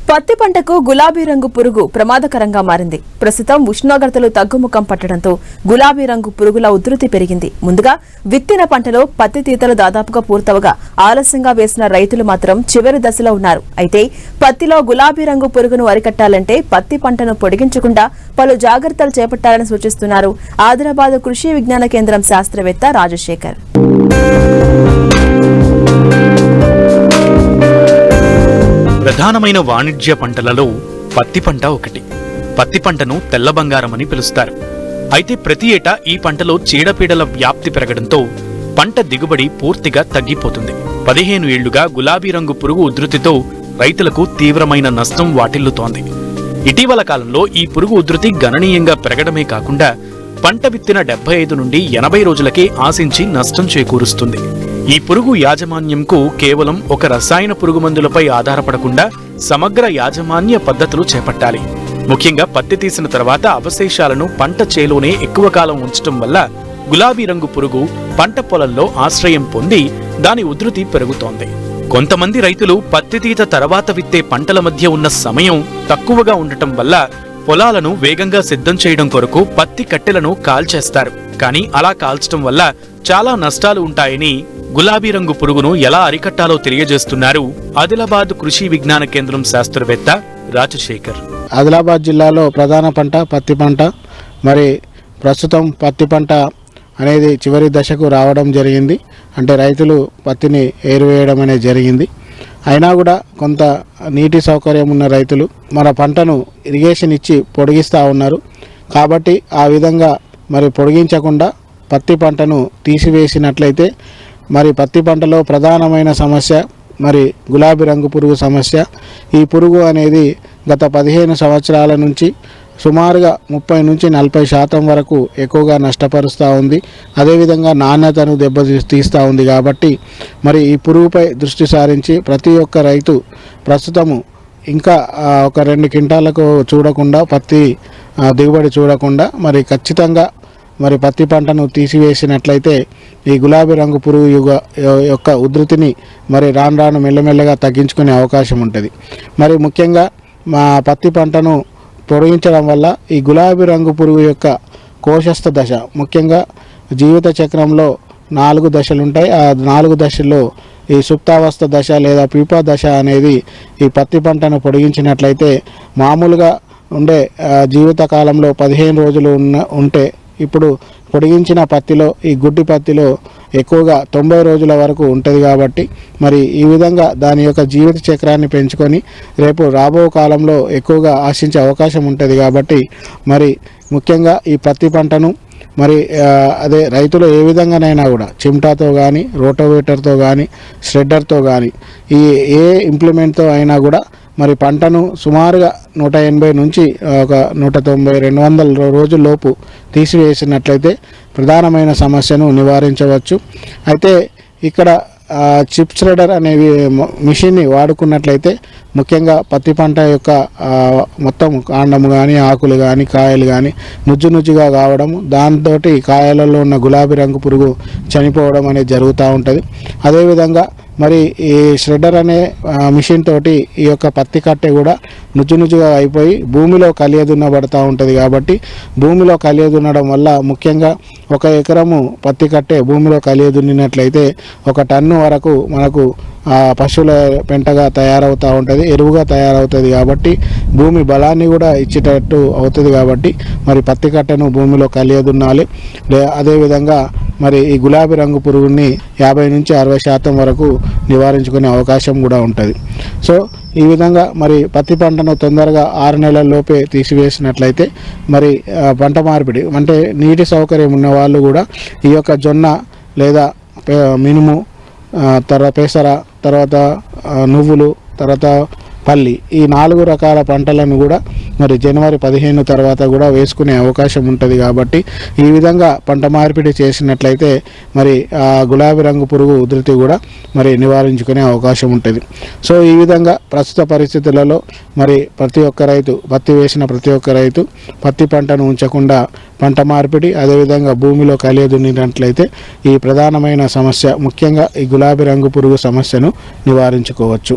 పత్తి పంటకు గులాబీ రంగు పురుగు ప్రమాదకరంగా మారింది. ప్రస్తుతం ఉష్ణోగ్రతలు తగ్గుముఖం పట్టడంతో గులాబీ రంగు పురుగుల ఉధృతి పెరిగింది. ముందుగా విత్తిన పంటలో పత్తి తీతలు దాదాపుగా పూర్తవగా ఆలస్యంగా వేసిన రైతులు మాత్రం చివరి దశలో ఉన్నారు. అయితే పత్తిలో గులాబీ రంగు పురుగును అరికట్టాలంటే పత్తి పంటను పొడిగించకుండా పలు జాగ్రత్తలు చేపట్టాలని సూచిస్తున్నారు ఆదిలాబాద్ కృషి విజ్ఞాన కేంద్రం శాస్త్రవేత్త రాజశేఖర్. ప్రధానమైన వాణిజ్య పంటలలో పత్తి పంట ఒకటి. పత్తి పంటను తెల్ల బంగారం అని పిలుస్తారు. అయితే ప్రతి ఏటా ఈ పంటలో చీడపీడల వ్యాప్తి పెరగడంతో పంట దిగుబడి పూర్తిగా తగ్గిపోతుంది. 15 ఏళ్లుగా గులాబీ రంగు పురుగు ఉధృతితో రైతులకు తీవ్రమైన నష్టం వాటిల్లుతోంది. ఇటీవల కాలంలో ఈ పురుగు ఉధృతి గణనీయంగా పెరగడమే కాకుండా పంట విత్తిన 75 నుండి 80 రోజులకే ఆశించి నష్టం చేకూరుస్తుంది. ఈ పురుగు యాజమాన్యంకు కేవలం ఒక రసాయన పురుగు మందులపై ఆధారపడకుండా సమగ్ర యాజమాన్య పద్ధతులు చేపట్టాలి. ముఖ్యంగా పత్తి తీసిన తర్వాత అవశేషాలను పంట చేలోనే ఎక్కువ కాలం ఉంచటం వల్ల గులాబీ రంగు పురుగు పంట పొలంలో ఆశ్రయం పొంది దాని ఉధృతి పెరుగుతోంది. కొంతమంది రైతులు పత్తి తీత తర్వాత విత్తే పంటల మధ్య ఉన్న సమయం తక్కువగా ఉండటం వల్ల పొలాలను వేగంగా సిద్ధం చేయడం కొరకు పత్తి కట్టెలను కాల్చేస్తారు. కానీ అలా కాల్చడం వల్ల చాలా నష్టాలు ఉంటాయని గులాబీ రంగు పురుగును ఎలా అరికట్టాలో తెలియజేస్తున్నారు ఆదిలాబాద్ కృషి విజ్ఞాన కేంద్రం శాస్త్రవేత్త రాజశేఖర్. ఆదిలాబాద్ జిల్లాలో ప్రధాన పంట పత్తి పంట. మరి ప్రస్తుతం పత్తి పంట అనేది చివరి దశకు రావడం జరిగింది. అంటే రైతులు పత్తిని ఏరువేయడం అనేది జరిగింది. అయినా కూడా కొంత నీటి సౌకర్యం ఉన్న రైతులు మన పంటను ఇరిగేషన్ ఇచ్చి పొడిగిస్తూ ఉన్నారు. కాబట్టి ఆ విధంగా మరి పొడిగించకుండా పత్తి పంటను తీసివేసినట్లయితే మరి పత్తి పంటలో ప్రధానమైన సమస్య మరి గులాబీ రంగు పురుగు సమస్య. ఈ పురుగు అనేది గత 15 సంవత్సరాల నుంచి సుమారుగా 30 నుంచి 40% వరకు ఎక్కువగా నష్టపరుస్తూ ఉంది. అదేవిధంగా నాణ్యతను దెబ్బతీస్తూ ఉంది. కాబట్టి మరి ఈ పురుగుపై దృష్టి సారించి ప్రతి ఒక్క రైతు ప్రస్తుతము ఇంకా ఒక 2 క్వింటాలకు చూడకుండా పత్తి దిగుబడి చూడకుండా మరి ఖచ్చితంగా మరి పత్తి పంటను తీసివేసినట్లయితే ఈ గులాబీ రంగు పురుగు యొక్క ఉధృతిని మరి రాను మెల్లమెల్లగా తగ్గించుకునే అవకాశం ఉంటుంది. మరి ముఖ్యంగా మా పత్తి పంటను పొడిగించడం వల్ల ఈ గులాబీ రంగు పురుగు యొక్క కోశస్థ దశ, ముఖ్యంగా జీవిత చక్రంలో 4 దశలు ఉంటాయి. ఆ 4 దశల్లో ఈ సుప్తావస్థ దశ లేదా పీపా దశ అనేది ఈ పత్తి పంటను పొడిగించినట్లయితే మామూలుగా ఉండే జీవిత కాలంలో 15 రోజులు ఉంటే ఇప్పుడు పొడిగించిన పత్తిలో ఈ గుడ్డి పత్తిలో ఎక్కువగా 90 రోజుల వరకు ఉంటుంది. కాబట్టి మరి ఈ విధంగా దాని యొక్క జీవిత చక్రాన్ని పెంచుకొని రేపు రాబో కాలంలో ఎక్కువగా ఆశించే అవకాశం ఉంటుంది. కాబట్టి మరి ముఖ్యంగా ఈ పత్తి పంటను మరి అదే రైతులు ఏ విధంగానైనా కూడా చిమ్టాతో కానీ రోటోవేటర్తో కానీ ష్రెడ్డర్తో కానీ ఈ ఏ ఇంప్లిమెంట్తో అయినా కూడా మరి పంటను సుమారుగా 180 నుంచి ఒక 190-200 రోజుల్లోపు తీసివేసినట్లయితే ప్రధానమైన సమస్యను నివారించవచ్చు. అయితే ఇక్కడ చిప్ ష్రెడర్ అనే మిషన్ని వాడుకున్నట్లయితే ముఖ్యంగా పత్తి పంట యొక్క మొత్తం కాండము కానీ ఆకులు కానీ కాయలు కానీ నుజ్జుగా కావడం, దాంతో కాయలలో ఉన్న గులాబీ రంగు పురుగు చనిపోవడం అనేది జరుగుతూ ఉంటుంది. అదేవిధంగా మరి ఈ ష్రెడ్డర్ అనే మిషన్ తోటి ఈ యొక్క పత్తి కట్టె కూడా నుజ్జుగా అయిపోయి భూమిలో కలియదున్నబడుతూ ఉంటుంది. కాబట్టి భూమిలో కలియదున్నడం వల్ల ముఖ్యంగా 1 ఎకరము పత్తి కట్టె భూమిలో కలియదున్నినట్లయితే 1 టన్ను వరకు మనకు పశువుల పెంటగా తయారవుతూ ఉంటుంది, ఎరువుగా తయారవుతుంది. కాబట్టి భూమి బలాన్ని కూడా ఇచ్చేటట్టు అవుతుంది. కాబట్టి మరి పత్తి కట్టెను భూమిలో కలియదున్నాలి. అదేవిధంగా మరి ఈ గులాబీ రంగు పురుగుని 50 నుంచి 60% వరకు నివారించుకునే అవకాశం కూడా ఉంటుంది. సో ఈ విధంగా మరి పత్తి పంటను తొందరగా 6 నెలల్లోపే తీసివేసినట్లయితే మరి పంట మార్పిడి అంటే నీటి సౌకర్యం ఉన్న వాళ్ళు కూడా ఈ యొక్క జొన్న లేదా మినుము, తర్వాత పెసర, తర్వాత నువ్వులు, తర్వాత పల్లి, ఈ 4 రకాల పంటలను కూడా మరి జనవరి 15 తర్వాత కూడా వేసుకునే అవకాశం ఉంటుంది. కాబట్టి ఈ విధంగా పంట మార్పిడి చేసినట్లయితే మరి గులాబీ రంగు పురుగు ఉధృతి కూడా మరి నివారించుకునే అవకాశం ఉంటుంది. సో ఈ విధంగా ప్రస్తుత పరిస్థితులలో మరి ప్రతి ఒక్క రైతు పత్తి వేసిన ప్రతి ఒక్క రైతు పత్తి పంటను ఉంచకుండా పంట మార్పిడి అదేవిధంగా భూమిలో కలియదున్నినట్లయితే ఈ ప్రధానమైన సమస్య ముఖ్యంగా ఈ గులాబీ రంగు పురుగు సమస్యను నివారించుకోవచ్చు.